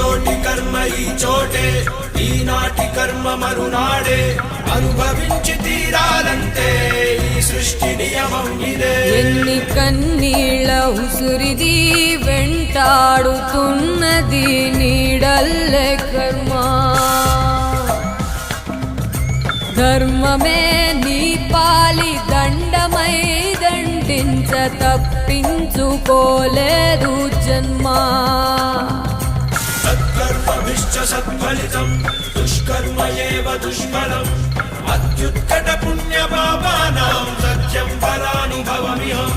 చోటి కర్మ ఈ చోటే, ఈనాటి కర్మ మరునాడే, అనుభవించి తీరాలంటే ఈ సృష్టి నియమం ఇదే. ఎన్ని కన్నీళ్ళ ఉసురిది వెంటాడుతున్నది నీడల్లే కర్మ. ధర్మమే నీ పాలి దండమై దండించ తప్పించుకోలేదు జన్మ. సత్కర్మభిశ్చ సత్ఫలితం దుష్కర్మ ఏవ దుష్ఫలం. అత్యుత్కట పుణ్య పాపానాం సత్యం ఫలానుభవమిహం.